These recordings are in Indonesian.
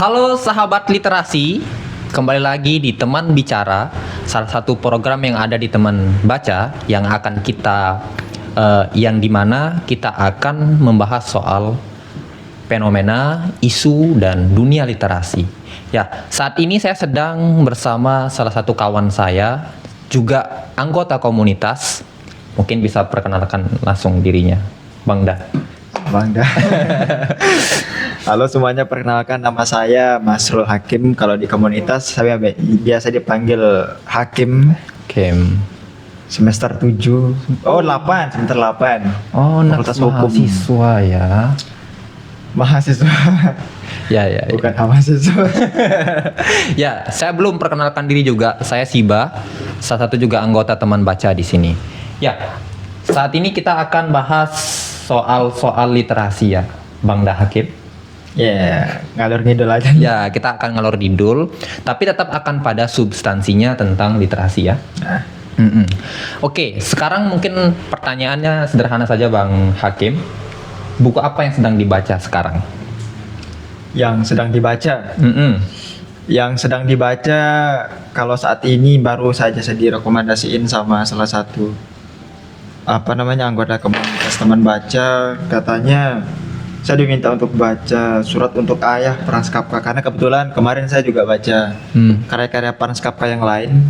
Halo sahabat literasi, kembali lagi di Teman Bicara, salah satu program yang ada di Teman Baca yang akan kita yang dimana kita akan membahas soal fenomena, isu, dan dunia literasi. Ya, saat ini saya sedang bersama salah satu kawan saya, juga anggota komunitas. Mungkin bisa perkenalkan langsung dirinya, Bang Da. Bangga. Halo semuanya, perkenalkan nama saya Masrul Hakim. Kalau di komunitas saya biasa dipanggil Hakim. Kim. Semester 7. Oh, 8, semester 8. Oh, Fakultas Hukum. mahasiswa ya. Mahasiswa. Ya. Bukan mahasiswa. Ya, saya belum perkenalkan diri juga. Saya Siba, salah satu juga anggota Teman Baca di sini. Ya, saat ini kita akan bahas soal literasi ya, Bang Da Hakim. Ya, ngalur ngidul aja. Ya, kita akan ngalor ngidul, tapi tetap akan pada substansinya tentang literasi ya. Nah, Oke, sekarang mungkin pertanyaannya sederhana saja, Bang Hakim. Buku apa yang sedang dibaca sekarang? yang sedang dibaca. Mm-mm. Yang sedang dibaca kalau saat ini baru saja saya direkomendasiin sama salah satu anggota komunitas Teman Baca. Katanya saya diminta untuk baca Surat untuk Ayah Franz Kafka, karena kebetulan kemarin saya juga baca karya-karya Franz Kafka yang lain,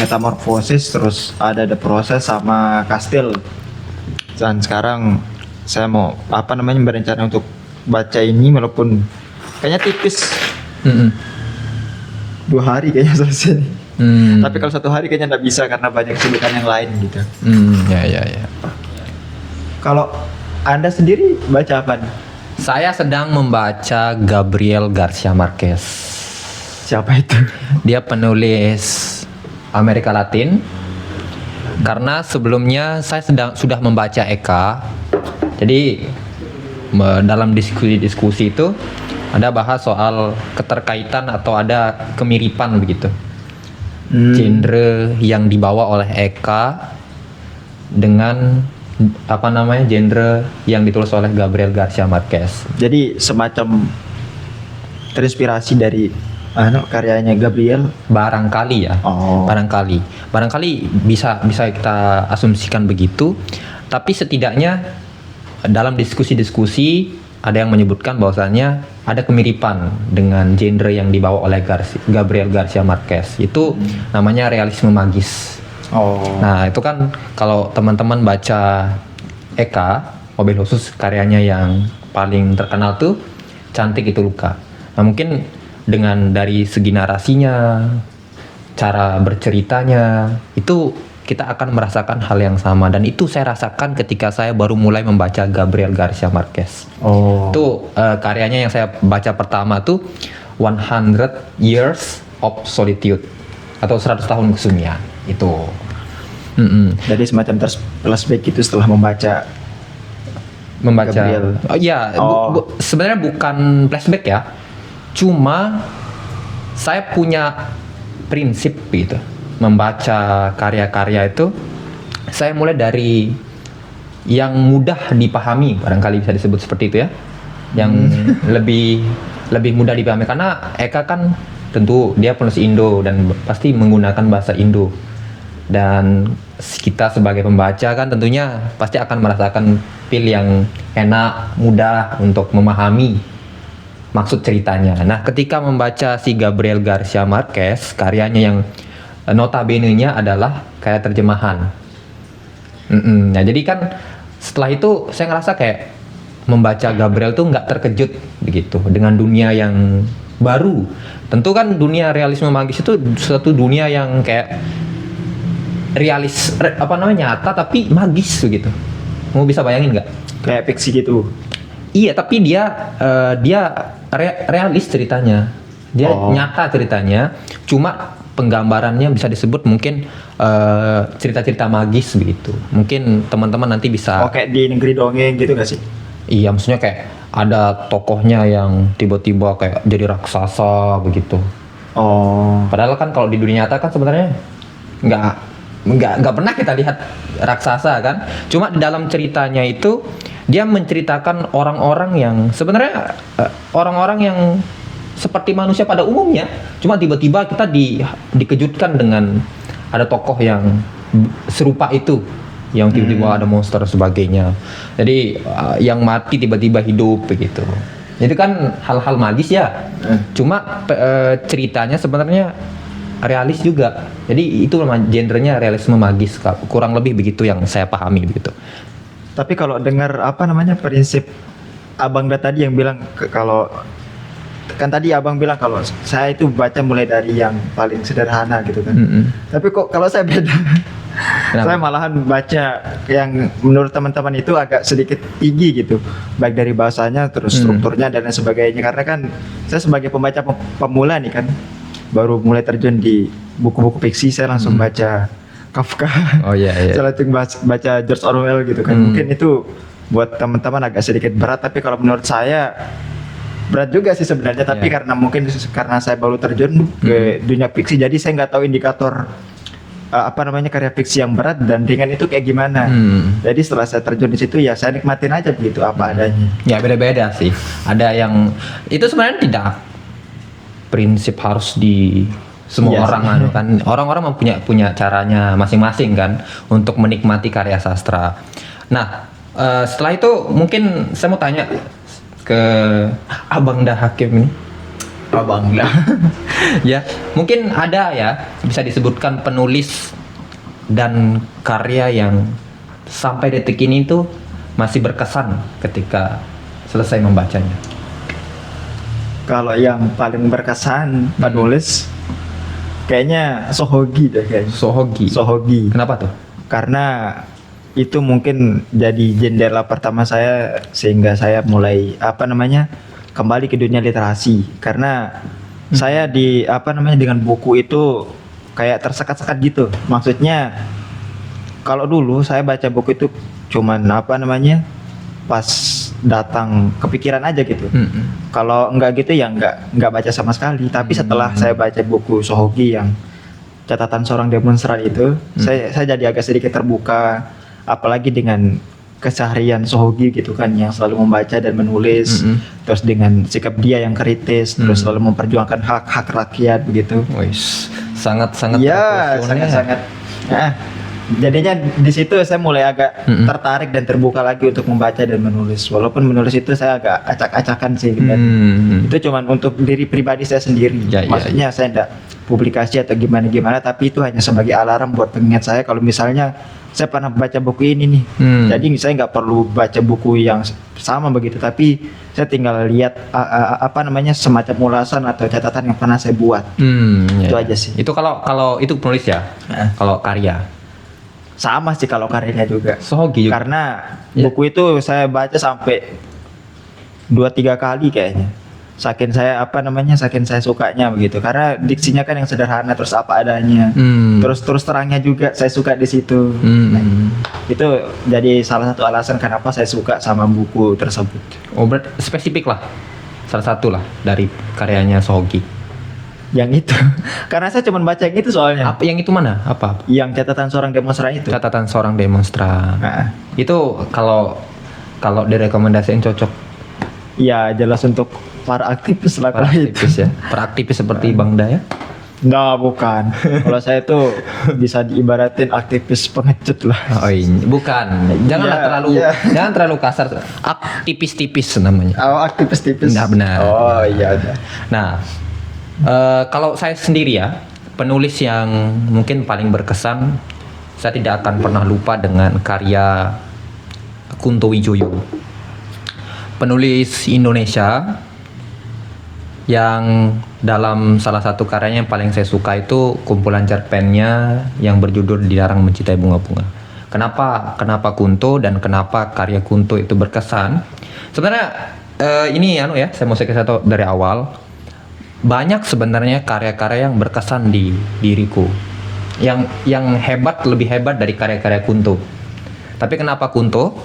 Metamorphosis, terus ada The Process sama Kastil. Dan sekarang saya mau berencana untuk baca ini, walaupun kayaknya tipis. Mm-mm. 2 hari kayaknya selesai. Hmm. Tapi kalau 1 hari kayaknya nggak bisa karena banyak kesibukan yang lain gitu. Ya. Kalau Anda sendiri baca apa nih? Saya sedang membaca Gabriel Garcia Marquez. Siapa itu? Dia penulis Amerika Latin. Karena sebelumnya saya sudah membaca Eka. Jadi dalam diskusi itu ada bahas soal keterkaitan atau ada kemiripan begitu. Genre yang dibawa oleh Eka dengan genre yang ditulis oleh Gabriel Garcia Marquez. Jadi semacam terinspirasi dari karyanya Gabriel. Barangkali ya. Oh. Barangkali bisa kita asumsikan begitu. Tapi setidaknya dalam diskusi-diskusi ada yang menyebutkan bahwasannya ada kemiripan dengan genre yang dibawa oleh Gabriel Garcia Marquez. Itu namanya realisme magis. Oh. Nah, itu kan kalau teman-teman baca Eka, mobil khusus karyanya yang paling terkenal tuh Cantik Itu Luka. Nah, mungkin dengan dari segi narasinya, cara berceritanya, itu kita akan merasakan hal yang sama, dan itu saya rasakan ketika saya baru mulai membaca Gabriel Garcia Marquez. Oh. Itu karyanya yang saya baca pertama tuh 100 Years of Solitude atau 100 tahun kesunyian itu. Jadi semacam flashback itu setelah membaca Gabriel. Oh iya, sebenarnya bukan flashback ya. Cuma saya punya prinsip gitu. Membaca karya-karya itu saya mulai dari yang mudah dipahami, barangkali bisa disebut seperti itu ya. Yang lebih mudah dipahami, karena Eka kan tentu dia penulis Indo dan pasti menggunakan bahasa Indo. Dan kita sebagai pembaca kan tentunya pasti akan merasakan feel yang enak, mudah untuk memahami maksud ceritanya. Nah, ketika membaca si Gabriel Garcia Marquez, karyanya yang notabene-nya adalah kayak terjemahan. Nah, jadi kan setelah itu saya ngerasa kayak membaca Gabriel tuh nggak terkejut begitu dengan dunia yang baru. Tentu kan dunia realisme magis itu suatu dunia yang kayak nyata tapi magis begitu. Mau bisa bayangin nggak? Kayak fiksi gitu. Iya, tapi dia realis ceritanya. Dia nyata ceritanya. Cuma penggambarannya bisa disebut mungkin cerita-cerita magis begitu. Mungkin teman-teman nanti bisa. Kayak di negeri dongeng gitu nggak sih? Iya, maksudnya kayak ada tokohnya yang tiba-tiba kayak jadi raksasa begitu. Oh. Padahal kan kalau di dunia nyata kan sebenarnya nggak pernah kita lihat raksasa kan. Cuma di dalam ceritanya itu dia menceritakan orang-orang yang sebenarnya orang-orang yang seperti manusia pada umumnya. Cuma tiba-tiba kita dikejutkan dengan ada tokoh yang serupa itu, yang tiba-tiba ada monster dan sebagainya. Jadi yang mati tiba-tiba hidup begitu. Itu kan hal-hal magis ya. Cuma ceritanya sebenarnya realis juga. Jadi itu genrenya realisme magis, kurang lebih begitu yang saya pahami begitu. Tapi kalau dengar prinsip Abang tadi yang bilang kalau kan tadi Abang bilang kalau saya itu baca mulai dari yang paling sederhana gitu kan. Tapi kok kalau saya beda. Kenapa? Saya malahan baca yang menurut teman-teman itu agak sedikit tinggi gitu, baik dari bahasanya terus strukturnya dan lain sebagainya. Karena kan saya sebagai pembaca pemula nih kan, baru mulai terjun di buku-buku fiksi, saya langsung baca Kafka. Oh iya. Saya langsung baca George Orwell gitu kan. Mungkin itu buat teman-teman agak sedikit berat, tapi kalau menurut saya berat juga sih sebenarnya. Tapi karena mungkin karena saya baru terjun ke dunia fiksi, jadi saya nggak tahu indikator karya fiksi yang berat dan ringan itu kayak gimana. Jadi setelah saya terjun di situ ya saya nikmatin aja begitu apa adanya. Ya beda-beda sih. Ada yang itu sebenarnya tidak prinsip harus di semua orang kan. Orang-orang punya caranya masing-masing kan untuk menikmati karya sastra. Nah, setelah itu mungkin saya mau tanya ke Abang Dah Hakim ini. Abang Dah. Ya, mungkin ada ya bisa disebutkan penulis dan karya yang sampai detik ini tuh masih berkesan ketika selesai membacanya. Kalau yang paling berkesan penulis kayaknya Sohogi deh kayaknya. Sohogi. Kenapa tuh? Karena itu mungkin jadi jendela pertama saya sehingga saya mulai kembali ke dunia literasi. Karena saya dengan buku itu kayak tersekat-sekat gitu. Maksudnya kalau dulu saya baca buku itu cuman pas datang kepikiran aja gitu. Kalau enggak gitu ya enggak baca sama sekali. Tapi setelah saya baca buku Sohogi yang Catatan Seorang Demonstran itu, saya jadi agak sedikit terbuka, apalagi dengan keseharian Sohogi gitu kan, yang selalu membaca dan menulis, terus dengan sikap dia yang kritis, terus selalu memperjuangkan hak-hak rakyat begitu. Sangat-sangat ya, sangat-sangat. Nah, jadinya di situ saya mulai agak tertarik dan terbuka lagi untuk membaca dan menulis. Walaupun menulis itu saya agak acak-acakan sih gitu. Itu cuman untuk diri pribadi saya sendiri. Maksudnya saya enggak publikasi atau gimana-gimana, tapi itu hanya sebagai alarm buat pengingat saya kalau misalnya saya pernah baca buku ini nih. Jadi saya nggak perlu baca buku yang sama begitu, tapi saya tinggal lihat semacam ulasan atau catatan yang pernah saya buat. Itu aja sih. Itu kalau itu penulis ya. Kalau karya sama sih kalau karyanya juga. Sohogi juga. Karena buku itu saya baca sampai 2-3 kali kayaknya. Saking saya sukanya begitu. Karena diksinya kan yang sederhana, terus apa adanya. Terus terangnya juga saya suka di situ. Nah, itu jadi salah satu alasan kenapa saya suka sama buku tersebut. Oh, berarti spesifik lah. Salah satu lah dari karyanya Sohogi. Yang itu. Karena saya cuma baca yang itu soalnya. Apa yang itu mana? Apa? Yang Catatan Seorang Demonstran itu. Catatan Seorang Demonstran. Nah. Itu kalau direkomendasiin cocok. Ya, jelas untuk para aktivis lah. Para aktivis ya. Para aktivis seperti Bang Da ya? Nah, bukan. Kalau saya tuh bisa diibaratin aktivis pengecut lah. Oh ini bukan. Janganlah jangan terlalu kasar. Aktivis-tipis namanya. Oh, aktivis-tipis. Nah, benar. Oh iya. Nah, kalau saya sendiri ya, penulis yang mungkin paling berkesan, saya tidak akan pernah lupa dengan karya Kunto Wijoyo. Penulis Indonesia yang dalam salah satu karyanya yang paling saya suka itu kumpulan cerpennya yang berjudul Dilarang Mencintai Bunga-Bunga. Kenapa Kunto dan kenapa karya Kunto itu berkesan? Sebenarnya ini saya mau kasih tahu dari awal. Banyak sebenarnya karya-karya yang berkesan di diriku. Yang hebat, lebih hebat dari karya-karya Kunto. Tapi kenapa Kunto?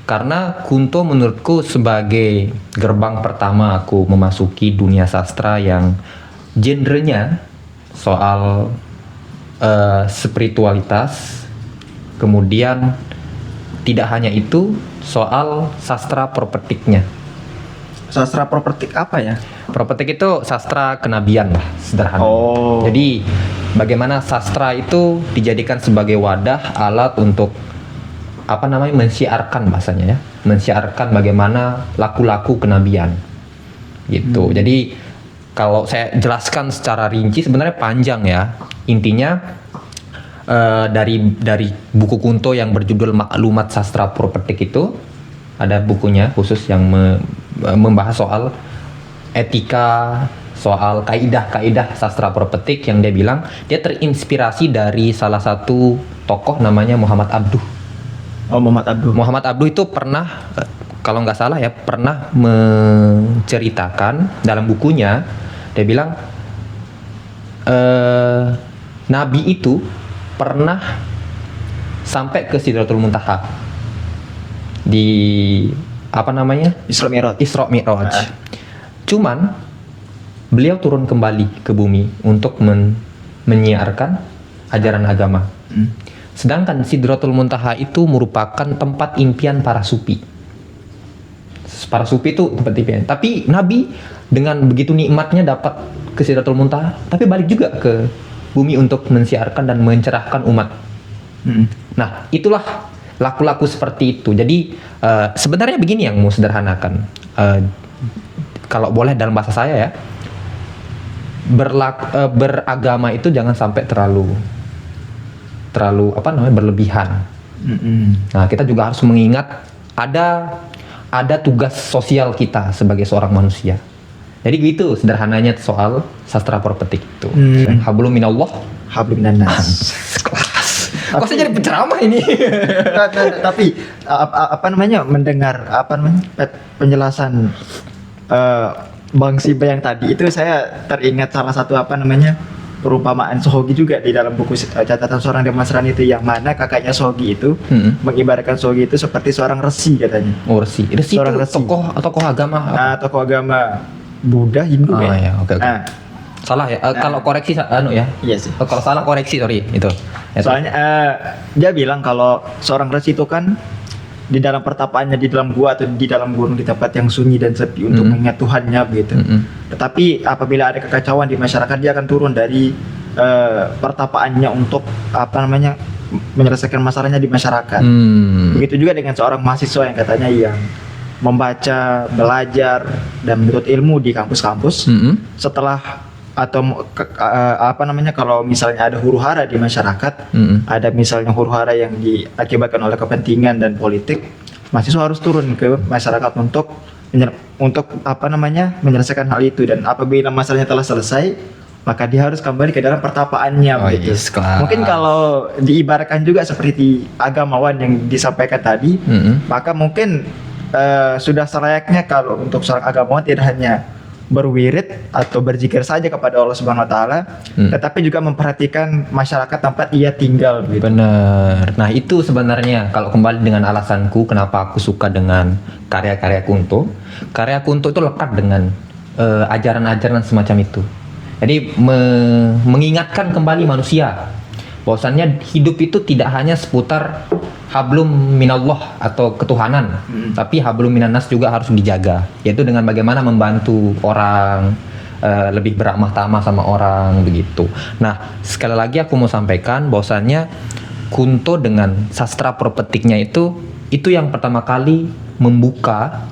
Karena Kunto menurutku sebagai gerbang pertama aku memasuki dunia sastra yang genrenya soal spiritualitas, kemudian tidak hanya itu, soal sastra propetiknya. Sastra properatik apa ya? Properatik itu sastra kenabian lah, sederhana. Oh. Jadi bagaimana sastra itu dijadikan sebagai wadah, alat untuk mensiarkan bahasanya ya, mensiarkan bagaimana laku-laku kenabian gitu. Jadi kalau saya jelaskan secara rinci sebenarnya panjang ya. Intinya dari buku Kunto yang berjudul Maklumat Sastra Properatik itu ada bukunya khusus yang membahas soal etika, soal kaidah-kaidah sastra properatik, yang dia bilang dia terinspirasi dari salah satu tokoh namanya Muhammad Abduh. Oh, Muhammad Abduh. Muhammad Abduh itu pernah, kalau nggak salah ya, pernah menceritakan dalam bukunya, dia bilang Nabi itu pernah sampai ke Sidratul Muntaha di Isra Mi'raj. Isra Mi'raj. Cuman beliau turun kembali ke bumi untuk menyiarkan ajaran agama. Sedangkan Sidratul Muntaha itu merupakan tempat impian para sufi. Para sufi itu tempat impian. Tapi Nabi dengan begitu nikmatnya dapat ke Sidratul Muntaha, tapi balik juga ke bumi untuk mensiarkan dan mencerahkan umat. Nah, itulah laku-laku seperti itu. Jadi sebenarnya begini yang mau sederhanakan. Kalau boleh dalam bahasa saya ya, beragama itu jangan sampai terlalu berlebihan. Nah, kita juga harus mengingat ada tugas sosial kita sebagai seorang manusia. Jadi gitu sederhananya soal sastra properatik itu. Hablum minallah, hablum minannas. Kok saya jadi penceramah ini? Tapi mendengar penjelasan Bang Siba yang tadi itu, saya teringat salah satu perumpamaan Sohogi juga di dalam buku catatan seorang demonstran itu, yang mana kakaknya Sohogi itu mengibaratkan Sohogi itu seperti seorang resi katanya. Oh, resi. Resi itu tokoh agama. Nah, tokoh agama Buddha, Hindu ya. Ya, oke. Nah, salah ya. Kalau koreksi ya. Iya sih. Kalau salah koreksi, sorry itu. Ya, soalnya dia bilang kalau seorang resi itu kan di dalam pertapaannya di dalam gua atau di dalam gunung, di tempat yang sunyi dan sepi untuk mengingat Tuhannya begitu. Tetapi apabila ada kekacauan di masyarakat, dia akan turun dari pertapaannya untuk menyelesaikan masalahnya di masyarakat. Begitu juga dengan seorang mahasiswa yang katanya yang membaca, belajar dan menuntut ilmu di kampus-kampus. Setelah kalau misalnya ada huru-hara di masyarakat, ada misalnya huru-hara yang diakibatkan oleh kepentingan dan politik, mahasiswa harus turun ke masyarakat untuk menyelesaikan hal itu. Dan apabila masalahnya telah selesai, maka dia harus kembali ke dalam pertapaannya gitu. Yes, mungkin kalau diibaratkan juga seperti agamawan yang disampaikan tadi, maka mungkin sudah selayaknya kalau untuk seorang agamawan tidak hanya berwirid atau berzikir saja kepada Allah Subhanahu wa taala, tetapi juga memperhatikan masyarakat tempat ia tinggal gitu. Benar. Nah, itu sebenarnya kalau kembali dengan alasanku kenapa aku suka dengan karya-karya Kunto. Karya Kunto itu lekat dengan ajaran-ajaran semacam itu. Jadi mengingatkan kembali manusia bahwasannya hidup itu tidak hanya seputar hablum minallah atau ketuhanan, tapi hablum minannas juga harus dijaga, yaitu dengan bagaimana membantu orang, lebih beramah tamah sama orang begitu. Nah, sekali lagi aku mau sampaikan bahwasannya Kunto dengan sastra properatiknya itu yang pertama kali membuka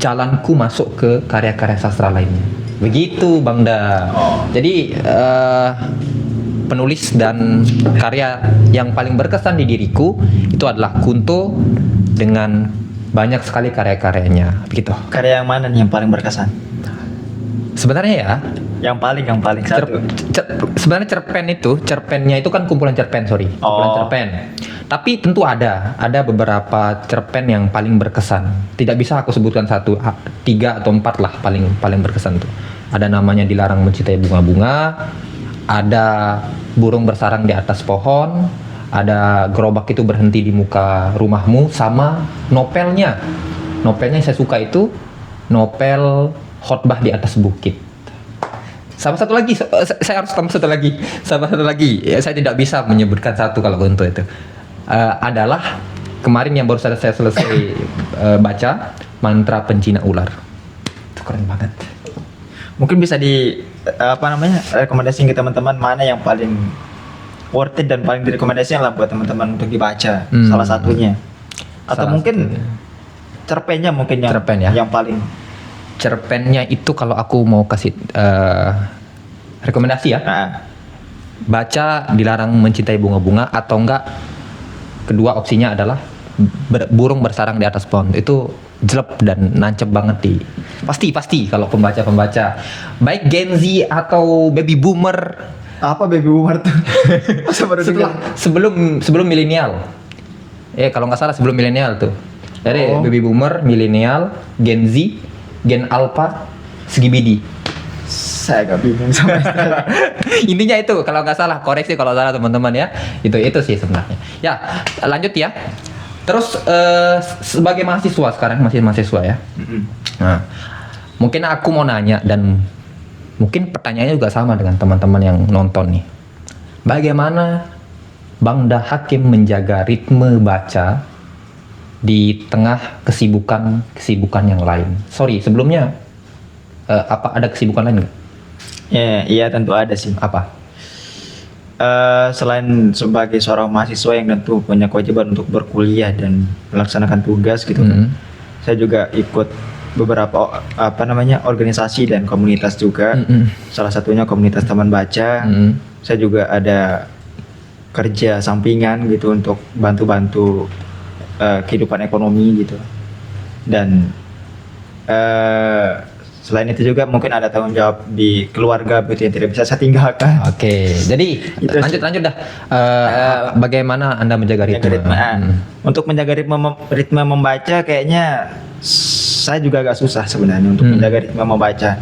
jalanku masuk ke karya-karya sastra lainnya. Begitu Bang Da. Jadi penulis dan karya yang paling berkesan di diriku itu adalah Kunto dengan banyak sekali karya-karyanya begitu. Karya yang mana nih yang paling berkesan? Sebenarnya ya, yang paling satu. Sebenarnya cerpennya itu kan kumpulan cerpen, kumpulan cerpen. Tapi tentu ada beberapa cerpen yang paling berkesan. Tidak bisa aku sebutkan 1, 3 atau 4 lah paling berkesan tuh. Ada namanya Dilarang Mencintai Bunga-Bunga, ada Burung Bersarang di Atas Pohon, ada Gerobak Itu Berhenti di Muka Rumahmu, sama novelnya yang saya suka itu novel Khotbah di Atas Bukit. Sama satu lagi, saya harus tambah satu lagi. Ya, saya tidak bisa menyebutkan satu kalau untuk itu. Adalah kemarin yang baru saja saya selesai baca, Mantra Pencina Ular. Itu keren banget. Mungkin bisa rekomendasiin ke teman-teman mana yang paling worth it dan paling direkomendasikan lah buat teman-teman untuk dibaca. Salah satunya. Atau Salah mungkin satunya. cerpennya mungkin Cerpen ya? yang paling. Cerpennya itu kalau aku mau kasih rekomendasi ya, Nah, baca Dilarang Mencintai Bunga-Bunga, atau enggak kedua opsinya adalah Burung Bersarang di Atas Pohon. Itu jelek dan nancep banget di pasti kalau pembaca baik Gen Z atau baby boomer, apa baby boomer tuh? Masa baru dengar? sebelum milenial. Kalau nggak salah sebelum milenial tuh. Jadi baby boomer, milenial, Gen Z, Gen Alpha, Skibidi. Saya agak bingung sama istilah. Intinya itu, kalau nggak salah, koreksi kalau salah teman-teman ya. Itu sih sebenarnya. Ya, lanjut ya. Terus sebagai mahasiswa sekarang, masih mahasiswa ya. Nah, mungkin aku mau nanya, dan mungkin pertanyaannya juga sama dengan teman-teman yang nonton nih. Bagaimana Bang Da Hakim menjaga ritme baca di tengah kesibukan yang lain? Sorry, sebelumnya apa ada kesibukan lain nggak? Iya tentu ada sih. Apa? Selain sebagai seorang mahasiswa yang tentu punya kewajiban untuk berkuliah dan melaksanakan tugas gitu kan, saya juga ikut beberapa organisasi dan komunitas juga. Salah satunya komunitas teman baca. Saya juga ada kerja sampingan gitu untuk bantu-bantu kehidupan ekonomi gitu. Dan selain itu juga mungkin ada tanggung jawab di keluarga gitu yang tidak bisa saya tinggalkan. Oke, jadi lanjut dah. Bagaimana Anda menjaga ritme? Untuk menjaga ritme membaca kayaknya saya juga agak susah sebenarnya untuk menjaga ritme membaca.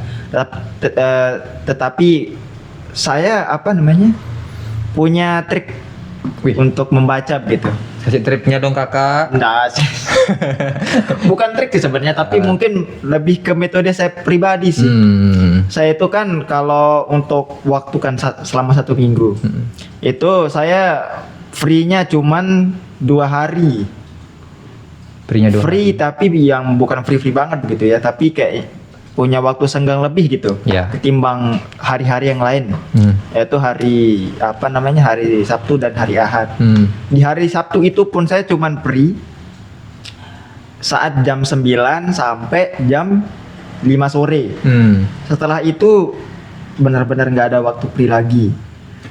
Tetapi saya punya trik untuk membaca gitu. Kasih tripnya dong kakak. Enggak sih. Bukan trik sih sebenarnya, tapi mungkin lebih ke metode saya pribadi sih. Saya itu kan kalau untuk waktu kan selama 1 minggu, itu saya free-nya cuman 2 hari. Free tapi yang bukan free banget gitu ya, tapi kayak punya waktu senggang lebih gitu, ketimbang hari-hari yang lain. Yaitu hari hari Sabtu dan hari Ahad. Di hari Sabtu itu pun saya cuman free saat jam 9 sampai jam 5 sore. Setelah itu benar-benar nggak ada waktu free lagi.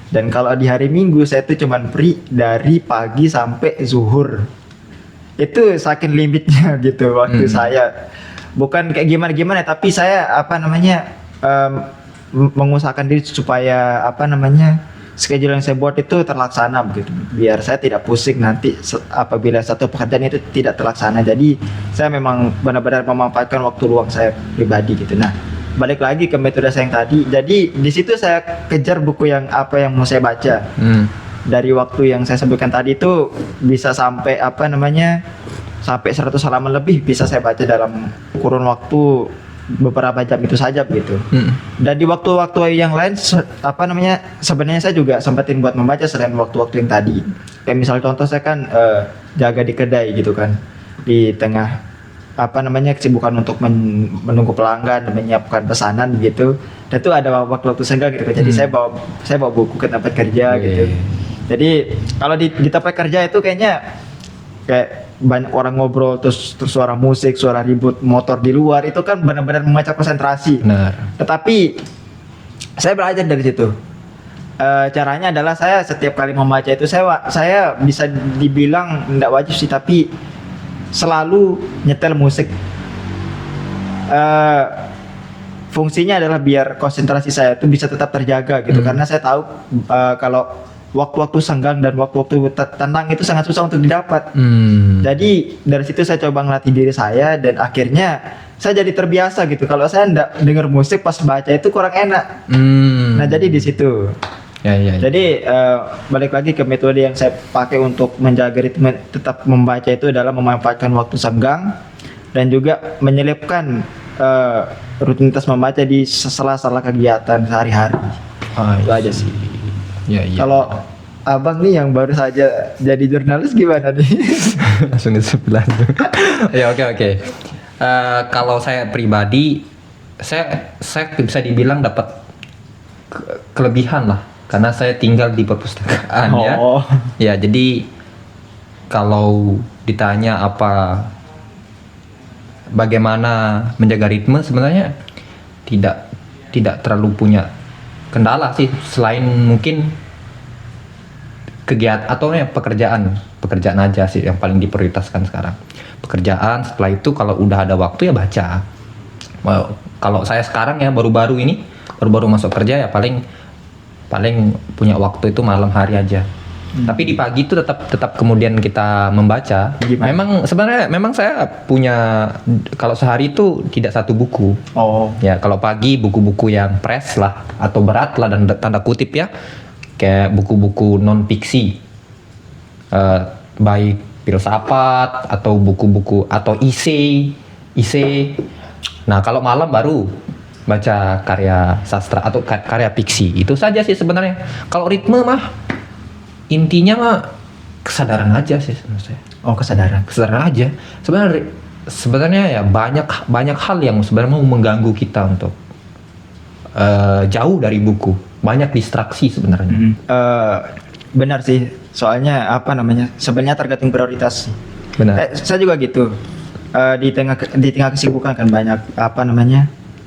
Dan kalau di hari Minggu saya tuh cuman free dari pagi sampai zuhur. Itu saking limitnya gitu waktu saya. Bukan kayak gimana tapi saya mengusahakan diri supaya schedule yang saya buat itu terlaksana begitu, biar saya tidak pusing nanti apabila satu pekerjaan itu tidak terlaksana. Jadi saya memang benar-benar memanfaatkan waktu luang saya pribadi gitu. Nah, balik lagi ke metode saya yang tadi. Jadi di situ saya kejar buku yang mau saya baca. Dari waktu yang saya sebutkan tadi itu bisa sampai sampai 100 halaman lebih bisa saya baca dalam kurun waktu beberapa jam itu saja begitu. Dan di waktu-waktu yang lain sebenarnya saya juga sempetin buat membaca selain waktu-waktu yang tadi. Kayak misal contoh saya kan jaga di kedai gitu kan, di tengah kesibukan untuk menunggu pelanggan, menyiapkan pesanan gitu. Dan itu ada waktu-waktu senggang gitu. Jadi saya bawa buku ke tempat kerja gitu. Jadi kalau di tempat kerja itu kayaknya kayak banyak orang ngobrol, terus suara musik, suara ribut motor di luar, itu kan benar-benar memecah konsentrasi. Benar. Tetapi saya belajar dari situ. Caranya adalah saya setiap kali membaca itu saya bisa dibilang tidak wajib sih, tapi selalu nyetel musik. Fungsinya adalah biar konsentrasi saya itu bisa tetap terjaga gitu, karena saya tahu kalau waktu-waktu senggang dan waktu-waktu tenang itu sangat susah untuk didapat. Jadi dari situ saya coba ngelatih diri saya, dan akhirnya saya jadi terbiasa gitu. Kalau saya nggak denger musik pas baca itu kurang enak. Nah jadi di situ. Jadi balik lagi ke metode yang saya pakai untuk menjaga ritme tetap membaca itu adalah memanfaatkan waktu senggang dan juga menyelipkan rutinitas membaca di sela-sela kegiatan sehari-hari. Itu aja sih. Kalau abang nih yang baru saja jadi jurnalis gimana nih? Langsung di sebelah. Ya oke. Kalau saya pribadi saya bisa dibilang dapat kelebihan lah karena saya tinggal di perpustakaan ya. Oh. Ya, jadi kalau ditanya bagaimana menjaga ritme, sebenarnya tidak terlalu punya kendala sih, selain mungkin kegiatan atau ya pekerjaan aja sih yang paling diprioritaskan sekarang. Pekerjaan, setelah itu kalau udah ada waktu ya baca. Kalau saya sekarang ya baru masuk kerja ya paling punya waktu itu malam hari aja. Tapi di pagi itu tetap kemudian kita membaca. Gimana? Memang saya punya, kalau sehari itu tidak satu buku. Oh. Ya, kalau pagi buku-buku yang press lah atau berat lah dan tanda kutip ya. Kayak buku-buku non fiksi. Baik filsafat atau buku-buku atau isei. Nah, kalau malam baru baca karya sastra atau karya fiksi. Itu saja sih sebenarnya. Kalau ritme mah intinya mah kesadaran aja sih menurut saya. Oh, kesadaran aja. Sebenarnya ya banyak hal yang sebenarnya mau mengganggu kita untuk jauh dari buku. Banyak distraksi sebenarnya. Benar sih, soalnya sebenarnya tergantung prioritas sih. Benar. Saya juga gitu. Di tengah kesibukan kan banyak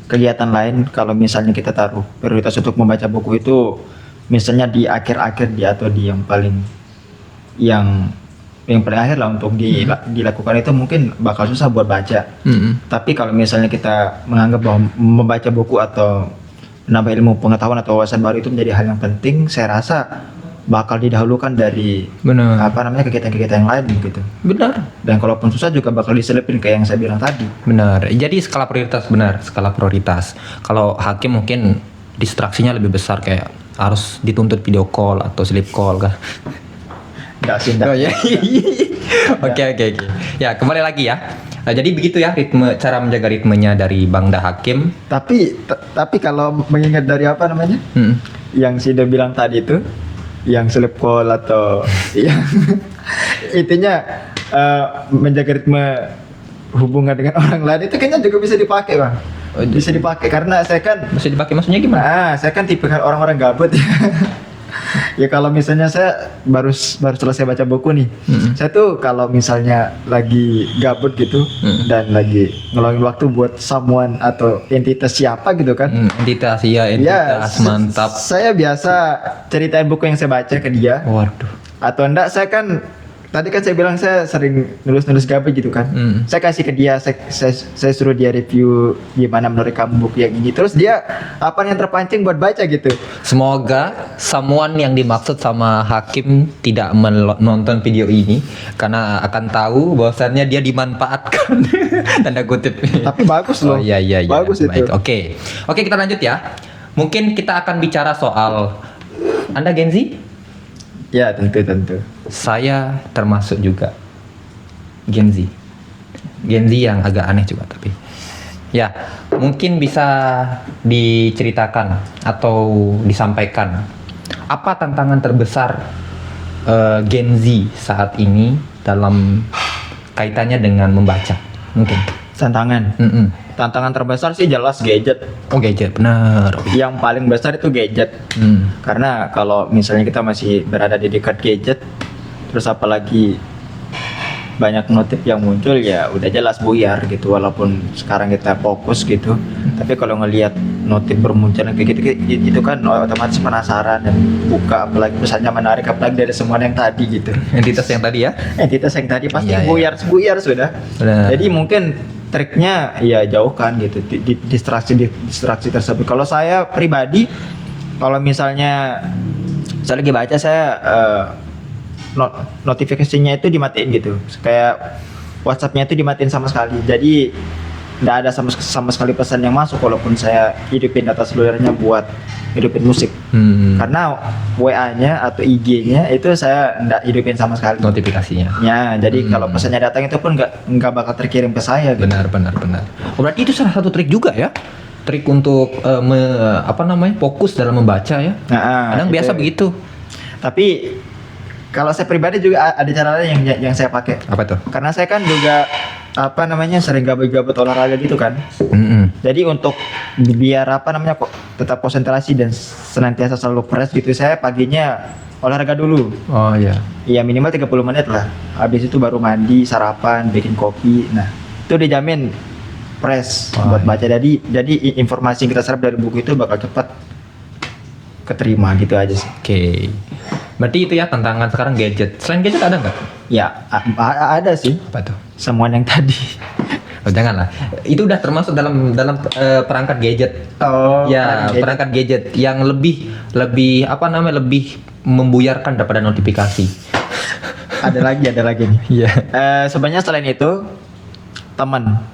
kegiatan lain. Kalau misalnya kita taruh prioritas untuk membaca buku itu misalnya di akhir-akhir atau di yang paling akhir lah untuk dilakukan, itu mungkin bakal susah buat baca. Tapi kalau misalnya kita menganggap bahwa membaca buku atau menambah ilmu pengetahuan atau wawasan baru itu menjadi hal yang penting, saya rasa bakal didahulukan dari kegiatan-kegiatan yang lain gitu. Benar. Dan kalaupun susah juga bakal diselipin kayak yang saya bilang tadi. Benar. Jadi skala prioritas. Kalau hakim mungkin distraksinya lebih besar, kayak harus dituntut video call atau sleep call kan. Enggak sih. Oh ya. Oke. Ya, kembali lagi ya. Nah, jadi begitu ya cara menjaga ritmenya dari Bang Da Hakim. Tapi kalau mengingat dari yang Sida bilang tadi itu, yang sleep call atau yang intinya menjaga ritme hubungan dengan orang lain itu kayaknya juga bisa dipakai, Bang. Bisa dipakai karena saya kan Bisa dipakai maksudnya gimana? Saya kan tipe orang-orang gabut ya. Ya kalau misalnya saya baru selesai baca buku nih, saya tuh kalau misalnya lagi gabut gitu dan lagi ngeluangin waktu buat someone atau entitas siapa gitu kan. Entitas mantap. Saya biasa ceritain buku yang saya baca ke dia. Waduh. Atau enggak, saya kan tadi kan saya bilang saya sering nulis gabut gitu kan. Saya kasih ke dia, saya suruh dia review gimana menurut kamu buku yang ini. Terus dia apa yang terpancing buat baca gitu. Semoga someone yang dimaksud sama Hakim tidak menonton video ini, karena akan tahu bahwasannya dia dimanfaatkan. Tanda kutip. Tapi bagus loh. Oh iya. Bagus baik. itu. Oke, kita lanjut ya. Mungkin kita akan bicara soal Anda Gen Z? Ya, tentu. Saya termasuk juga Gen Z yang agak aneh juga, tapi ya mungkin bisa diceritakan atau disampaikan apa tantangan terbesar Gen Z saat ini dalam kaitannya dengan membaca mungkin. Tantangan terbesar sih jelas gadget. Oh, gadget, benar. Yang paling besar itu gadget. Karena kalau misalnya kita masih berada di dekat gadget, terus apalagi banyak notif yang muncul, ya udah jelas buyar gitu. Walaupun sekarang kita fokus gitu, tapi kalau ngelihat notif bermunculan kayak gitu, itu kan otomatis penasaran dan buka, apalagi pesannya menarik, apalagi dari semua yang tadi gitu. Entitas yang tadi ya? Entitas yang tadi pasti Iya. buyar sudah. Benar. Jadi mungkin triknya ya jauhkan gitu distraksi tersebut. Kalau saya pribadi, kalau misalnya saya lagi baca, saya notifikasinya itu dimatiin gitu, kayak WhatsApp-nya itu dimatiin sama sekali. Jadi nggak ada sama sekali pesan yang masuk, walaupun saya hidupin data selulernya buat hidupin musik. Karena WA-nya atau IG-nya itu saya nggak hidupin sama sekali Notifikasinya. ya. Jadi kalau pesannya datang itu pun nggak bakal terkirim ke saya gitu. Benar. Oh, berarti itu salah satu trik juga ya? Trik untuk fokus dalam membaca ya? Kadang Itu. biasa begitu. Tapi kalau saya pribadi juga ada cara lain yang saya pakai. Apa tuh? Karena saya kan juga apa namanya sering gabut-gabut olahraga gitu kan. Jadi untuk biar apa namanya kok tetap konsentrasi dan senantiasa selalu fresh gitu, saya paginya olahraga dulu. Oh iya. Ya minimal 30 menit lah. Habis itu baru mandi, sarapan, bikin kopi. Nah, itu dijamin fresh Oh, buat iya. baca. Jadi informasi yang kita serap dari buku itu bakal cepat keterima gitu aja sih. Oke. Berarti itu ya tantangan sekarang gadget. Selain gadget ada nggak? Ya, ada sih. Apa tuh? Semua yang tadi. Oh, janganlah. Itu udah termasuk dalam perangkat gadget. Oh, Ya, perangkat gadget yang lebih apa namanya lebih membuyarkan daripada notifikasi. ada lagi nih. Iya. Sebenarnya selain itu teman.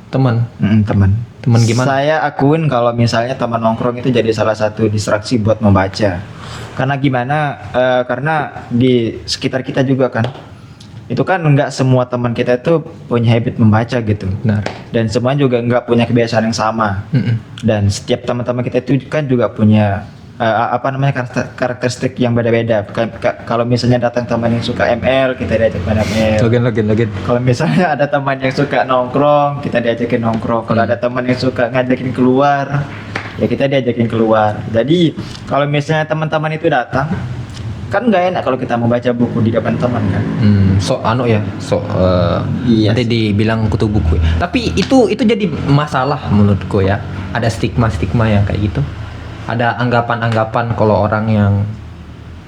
Teman. Teman. Teman gimana? Saya akuin kalau misalnya teman nongkrong itu jadi salah satu distraksi buat membaca. Karena gimana? Karena di sekitar kita juga kan, itu kan nggak semua teman kita itu punya habit membaca gitu. Benar. Dan semua juga nggak punya kebiasaan yang sama. Dan setiap teman-teman kita itu kan juga punya apa namanya karakteristik yang beda-beda. Kalau misalnya datang teman yang suka ML, kita diajak main ML. Login. Kalau misalnya ada teman yang suka nongkrong, kita diajakin nongkrong. Kalau ada teman yang suka ngajakin keluar, ya kita diajakin keluar. Jadi kalau misalnya teman-teman itu datang, kan nggak enak kalau kita mau baca buku di depan teman kan. Iya. Nanti dibilang kutu buku. Tapi itu jadi masalah menurutku ya. Ada stigma yang kayak gitu. Ada anggapan kalau orang yang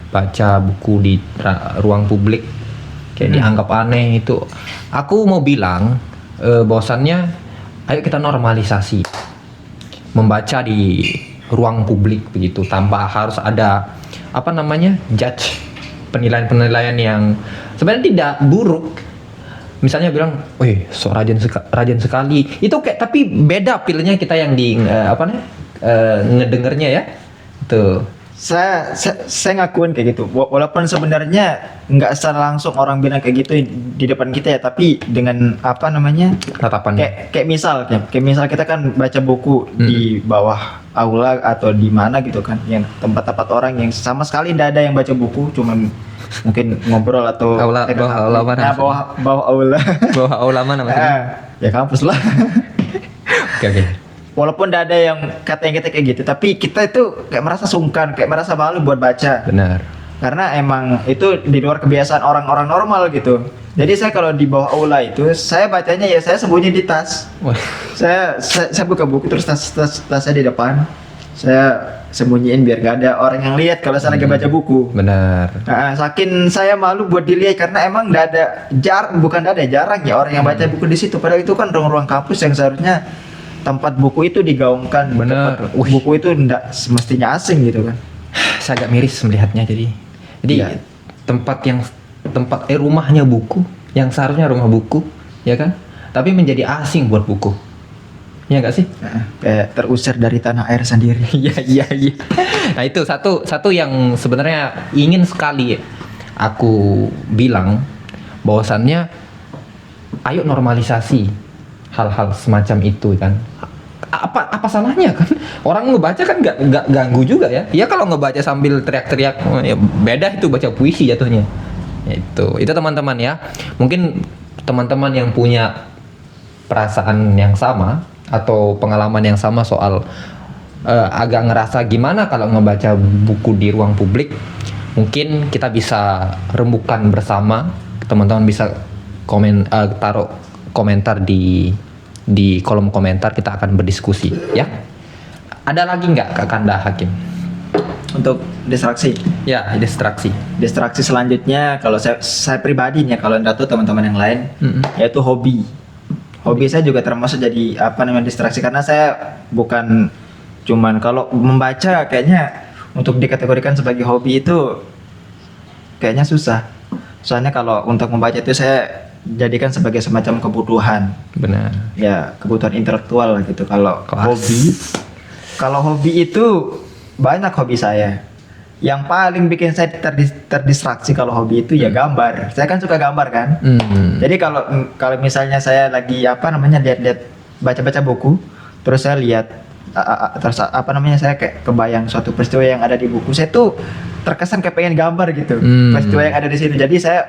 baca buku di ruang publik kayak dianggap aneh itu. Aku mau bilang bahwasannya ayo kita normalisasi membaca di ruang publik begitu tanpa harus ada apa namanya judge penilaian yang sebenarnya tidak buruk. Misalnya bilang, "Wih, so rajin sekali." Itu kayak tapi beda feelnya kita yang di ngedengernya ya. Tuh. Saya ngakuin kayak gitu. Walaupun sebenarnya nggak secara langsung orang bilang kayak gitu di depan kita ya, tapi dengan apa namanya? Tatapannya. Kayak misal kita kan baca buku di bawah aula atau di mana gitu kan, yang tempat-tempat orang yang sama sekali tidak ada yang baca buku, cuman mungkin ngobrol atau Bawah aula mana? Nah, bawah aula. Bawah aula mana maksudnya? Ya kampus lah. Oke. Walaupun tidak ada yang katanya kita kayak gitu, tapi kita itu kayak merasa sungkan, kayak merasa malu buat baca. Benar. Karena emang itu di luar kebiasaan orang-orang normal gitu. Jadi saya kalau di bawah aula itu, saya bacanya ya saya sembunyi di tas. Wah. Saya buka buku terus tas saya di depan. Saya sembunyiin biar gak ada orang yang lihat kalau saya lagi baca buku. Benar. Nah, saking saya malu buat dilihat karena emang bukan jarang ya orang yang baca buku di situ. Padahal itu kan ruang-ruang kampus yang seharusnya tempat buku itu digaungkan. Benar. Tempat buku itu enggak semestinya asing gitu kan. Saya agak miris melihatnya jadi Iya. tempat rumahnya buku yang seharusnya rumah buku ya kan tapi menjadi asing buat buku ya nggak sih. Kayak terusir dari tanah air sendiri. Iya. Nah itu satu yang sebenarnya ingin sekali aku bilang bahwasannya ayo normalisasi hal-hal semacam itu kan. Apa salahnya kan orang ngebaca kan nggak ganggu juga ya kalau ngebaca sambil teriak-teriak ya beda itu baca puisi jatuhnya itu teman-teman ya mungkin teman-teman yang punya perasaan yang sama atau pengalaman yang sama soal agak ngerasa gimana kalau ngebaca buku di ruang publik mungkin kita bisa rembukan bersama teman-teman bisa taruh komentar di kolom komentar kita akan berdiskusi ya. Ada lagi nggak Kak Kanda Hakim? Untuk distraksi. Ya, distraksi. Distraksi selanjutnya kalau saya pribadi nih kalau enggak tuh teman-teman yang lain yaitu hobi. Hobi saya juga termasuk jadi apa namanya distraksi karena saya bukan cuman kalau membaca kayaknya untuk dikategorikan sebagai hobi itu kayaknya susah. Soalnya kalau untuk membaca itu saya jadikan sebagai semacam kebutuhan. Benar. Ya, kebutuhan intelektual lah gitu. Kalau hobi itu banyak hobi saya. Yang paling bikin saya terdistraksi kalau hobi itu ya gambar. Saya kan suka gambar kan. Jadi kalau misalnya saya lagi lihat baca-baca buku, terus saya lihat terus saya kayak kebayang suatu peristiwa yang ada di buku. Saya tuh terkesan kayak pengen gambar gitu. Peristiwa yang ada di situ. Jadi saya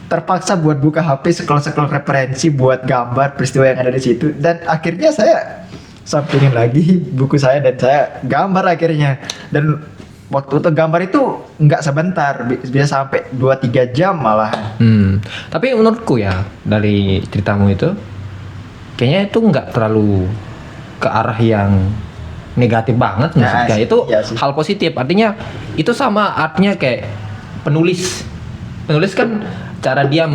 terpaksa buat buka HP, scroll referensi buat gambar peristiwa yang ada di situ, dan akhirnya saya sampingin lagi buku saya dan saya gambar akhirnya. Dan waktu itu gambar itu nggak sebentar, bisa sampai 2-3 jam malah. Tapi menurutku ya dari ceritamu itu kayaknya itu nggak terlalu ke arah yang negatif banget maksudnya. Itu iya sih. hal positif. Artinya itu sama artinya kayak penulis. Penulis kan cara dia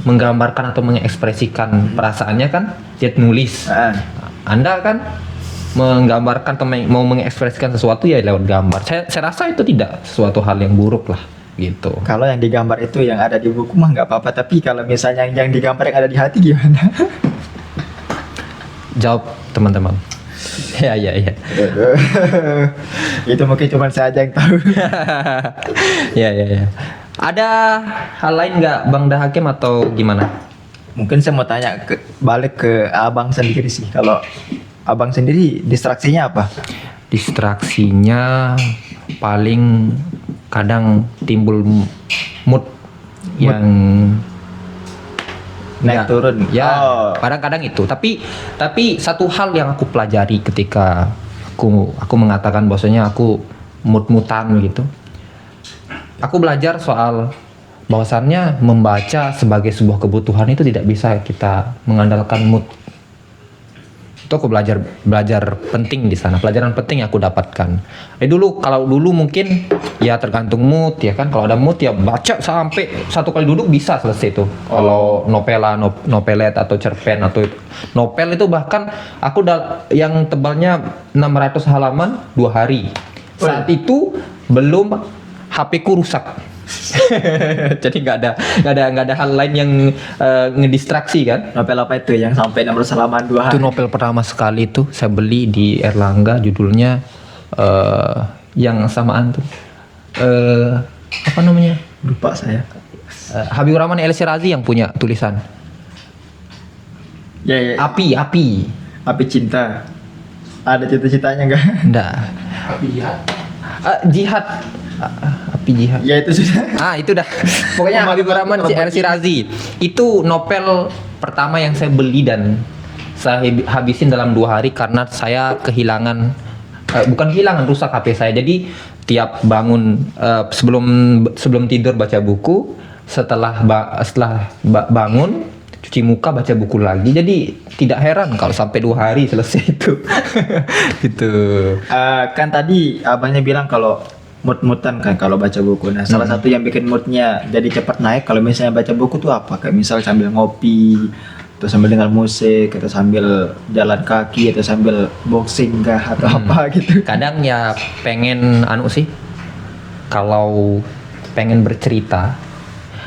menggambarkan atau mengekspresikan perasaannya kan dia nulis. Anda kan menggambarkan atau mau mengekspresikan sesuatu ya lewat gambar. Saya rasa itu tidak sesuatu hal yang buruk lah gitu. Kalau yang digambar itu yang ada di buku mah nggak apa-apa, tapi kalau misalnya yang digambar yang ada di hati gimana? Jawab teman-teman. Ya. Itu mungkin cuma saya aja yang tahu. Ya. Ada hal lain nggak Bang Dahakim atau gimana? Mungkin saya mau tanya balik ke abang sendiri sih. Kalau abang sendiri distraksinya apa? Distraksinya paling kadang timbul mood yang Naik turun. Ya, Oh. kadang-kadang itu. Tapi satu hal yang aku pelajari ketika aku mengatakan bahwasanya aku mood-mutan gitu. Aku belajar soal bahwasannya membaca sebagai sebuah kebutuhan itu tidak bisa kita mengandalkan mood. Itu aku belajar penting di sana, pelajaran penting yang aku dapatkan. Kalau dulu mungkin ya tergantung mood ya kan. Kalau ada mood ya baca sampai satu kali duduk bisa selesai tuh. Kalau nopelet atau cerpen atau novel itu bahkan aku yang tebalnya 600 halaman 2 hari. Saat itu belum HP ku rusak. Jadi nggak ada hal lain yang ngedistraksi kan. Novel apa itu yang sampai 600 halaman 2 hari? Itu novel pertama sekali tuh saya beli di Erlangga, judulnya yang samaan tuh apa namanya? Lupa saya. Habibur Rahman El Shirazi yang punya tulisan Ya. Api. Api cinta. Ada cita-citanya enggak? Nggak. Jihad. Api jihad. Ya itu sudah. Itu dah. Pokoknya Habibur Rahman El Shirazi. Itu novel pertama yang saya beli dan saya habisin dalam 2 hari karena saya kehilangan rusak HP saya. Jadi tiap bangun sebelum tidur baca buku, setelah bangun cuci muka baca buku lagi. Jadi tidak heran kalau sampai 2 hari selesai itu. Gitu. Kan tadi abangnya bilang kalau mood-moodan kan kalau baca buku. Nah, salah satu yang bikin moodnya jadi cepat naik kalau misalnya baca buku tuh apa? Kayak misal sambil ngopi, atau sambil dengar musik, atau sambil jalan kaki, atau sambil boxing kah, atau apa gitu. Kadang ya pengen kalau pengen bercerita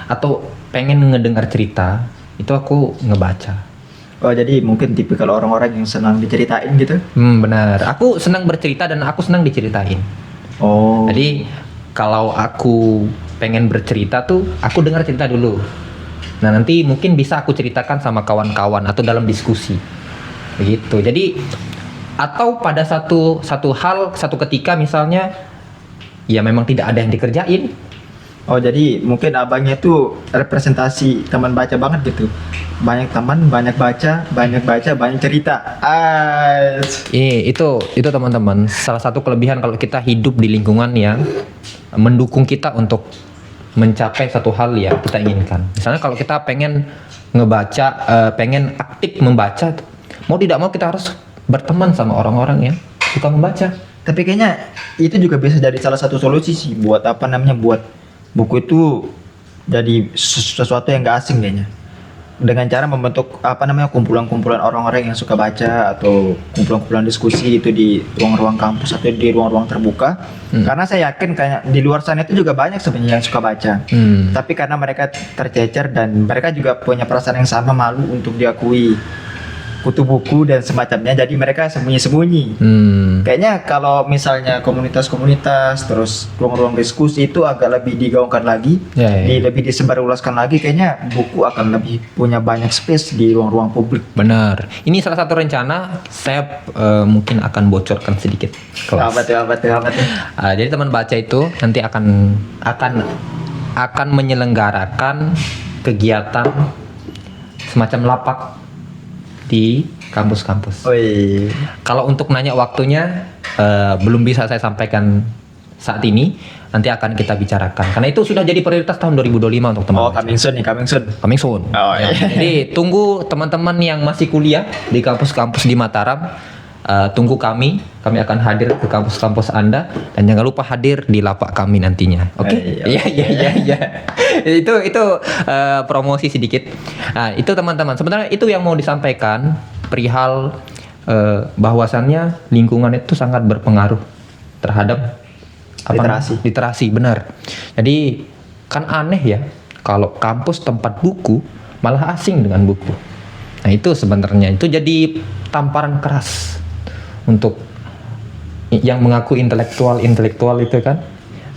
atau pengen ngedengar cerita itu aku ngebaca. Oh, jadi mungkin tipikal orang-orang yang senang diceritain gitu. Benar. Aku senang bercerita dan aku senang diceritain. Oh. Jadi kalau aku pengen bercerita tuh aku dengar cerita dulu. Nah, nanti mungkin bisa aku ceritakan sama kawan-kawan atau dalam diskusi. Begitu. Jadi atau pada satu ketika misalnya ya memang tidak ada yang dikerjain. Oh, jadi mungkin abangnya tuh representasi teman baca banget gitu. Banyak teman, banyak baca, banyak cerita. Itu teman-teman, salah satu kelebihan kalau kita hidup di lingkungan yang mendukung kita untuk mencapai satu hal yang kita inginkan. Misalnya kalau kita pengen ngebaca, pengen aktif membaca, mau tidak mau kita harus berteman sama orang-orang yang suka membaca. Tapi kayaknya itu juga bisa jadi salah satu solusi sih buat buat buku itu jadi sesuatu yang gak asing kayaknya. Dengan cara membentuk kumpulan-kumpulan orang-orang yang suka baca atau kumpulan-kumpulan diskusi itu di ruang-ruang kampus atau di ruang-ruang terbuka. Karena saya yakin kayak di luar sana itu juga banyak sebenarnya yang suka baca. Tapi karena mereka tercecer dan mereka juga punya perasaan yang sama, malu untuk diakui kutu buku dan semacamnya, jadi mereka sembunyi-sembunyi. Kayaknya kalau misalnya komunitas-komunitas terus ruang-ruang diskusi itu agak lebih digaungkan lagi, lebih disebarluaskan lagi, kayaknya buku akan lebih punya banyak space di ruang-ruang publik. Benar. Ini salah satu rencana saya mungkin akan bocorkan sedikit. Apa tuh? Jadi teman baca itu nanti akan menyelenggarakan kegiatan semacam lapak di kampus-kampus. Woi. Kalau untuk nanya waktunya belum bisa saya sampaikan saat ini, nanti akan kita bicarakan. Karena itu sudah jadi prioritas tahun 2025 untuk teman-teman. Coming soon nih, coming soon. Coming soon. Oh, Ya, iya. jadi tunggu teman-teman yang masih kuliah di kampus-kampus di Mataram. Tunggu kami akan hadir ke kampus-kampus Anda, dan jangan lupa hadir di lapak kami nantinya. Oke? Iya. Itu promosi sedikit. Nah, itu teman-teman. Sebenarnya itu yang mau disampaikan perihal bahwasannya lingkungan itu sangat berpengaruh terhadap literasi, benar. Jadi kan aneh ya kalau kampus tempat buku malah asing dengan buku. Nah, itu sebenarnya itu jadi tamparan keras untuk yang mengaku intelektual itu kan.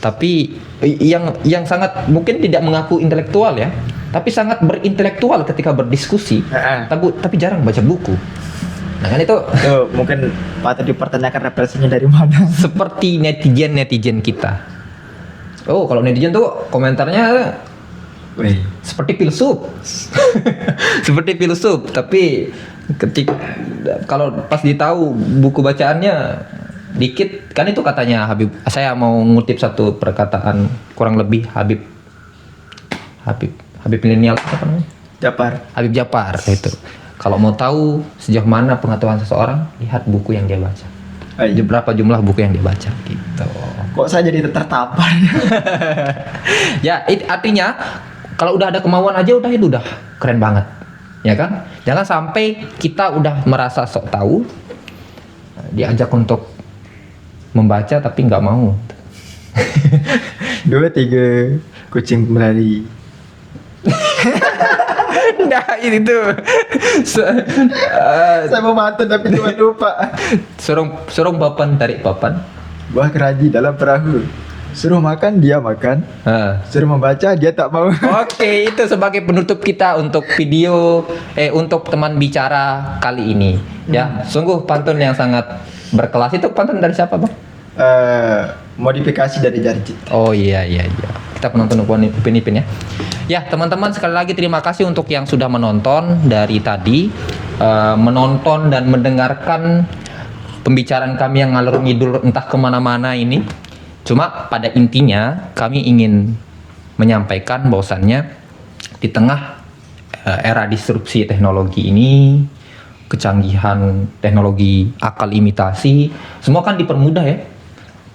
Tapi yang sangat mungkin tidak mengaku intelektual ya, tapi sangat berintelektual ketika berdiskusi, tapi jarang baca buku. Nah kan itu mungkin patut dipertanyakan referensinya dari mana. seperti netizen kita. Oh, kalau netizen tuh komentarnya Wih. seperti filsuf. Seperti filsuf, tapi kalau pas ditahu buku bacaannya dikit, kan itu katanya Habib. Saya mau ngutip satu perkataan kurang lebih Habib milenial apa namanya? Habib Japar itu. Kalau mau tahu sejauh mana pengetahuan seseorang, lihat buku yang dia baca. Berapa jumlah buku yang dia baca gitu. Kok saya jadi tertampar? Ya, artinya kalau udah ada kemauan aja udah itu udah keren banget. Ya kan? Jangan sampai kita udah merasa sok tahu, diajak untuk membaca tapi nggak mau. 2, 3 kucing berlari. Nah ini tuh Saya mau mantun tapi cuma lupa. Sorong papan tarik papan. Buah keraji dalam perahu. Suruh makan dia makan. Suruh membaca dia tak mau. Oke, itu sebagai penutup kita untuk video untuk teman bicara kali ini. Ya, sungguh pantun yang sangat berkelas. Itu pantun dari siapa, Bang? Modifikasi dari Jarjit. Oh iya. Kita penonton Upin Ipin ya. Ya, teman-teman, sekali lagi terima kasih untuk yang sudah menonton dari tadi, menonton dan mendengarkan pembicaraan kami yang ngalur ngidul entah kemana-mana ini. Cuma pada intinya kami ingin menyampaikan bahwasannya di tengah era disrupsi teknologi ini, kecanggihan teknologi akal imitasi, semua kan dipermudah ya.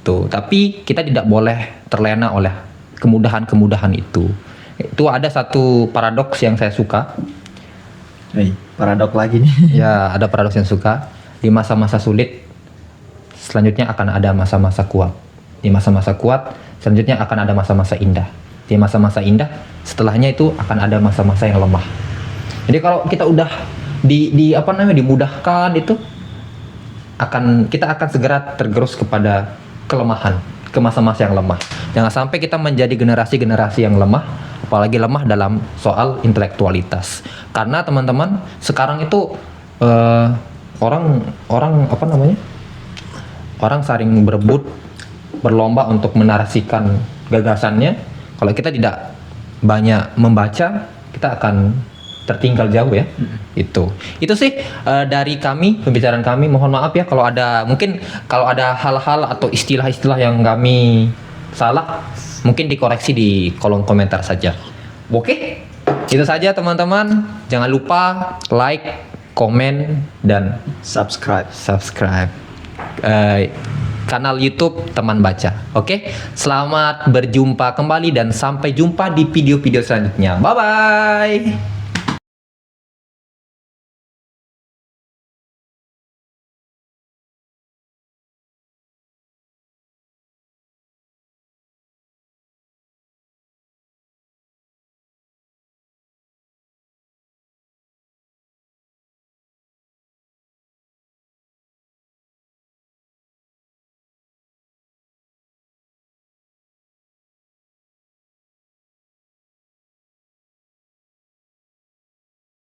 Tuh, tapi kita tidak boleh terlena oleh kemudahan-kemudahan itu. Itu ada satu paradoks yang saya suka. Paradok lagi nih. Ya, ada paradoks yang suka. Di masa-masa sulit, selanjutnya akan ada masa-masa kuat. Di masa-masa kuat, selanjutnya akan ada masa-masa indah. Di masa-masa indah, setelahnya itu akan ada masa-masa yang lemah. Jadi kalau kita udah dimudahkan itu, kita akan segera tergerus kepada kelemahan, ke masa-masa yang lemah. Jangan sampai kita menjadi generasi-generasi yang lemah, apalagi lemah dalam soal intelektualitas. Karena teman-teman, sekarang itu orang saling berebut, berlomba untuk menarasikan gagasannya. Kalau kita tidak banyak membaca, kita akan tertinggal jauh ya. Itu sih dari kami, pembicaraan kami. Mohon maaf ya kalau ada hal-hal atau istilah-istilah yang kami salah, mungkin dikoreksi di kolom komentar saja. Oke, itu saja teman-teman. Jangan lupa like, komen, dan Subscribe. Kanal YouTube Teman Baca. Oke, selamat berjumpa kembali dan sampai jumpa di video-video selanjutnya. Bye bye.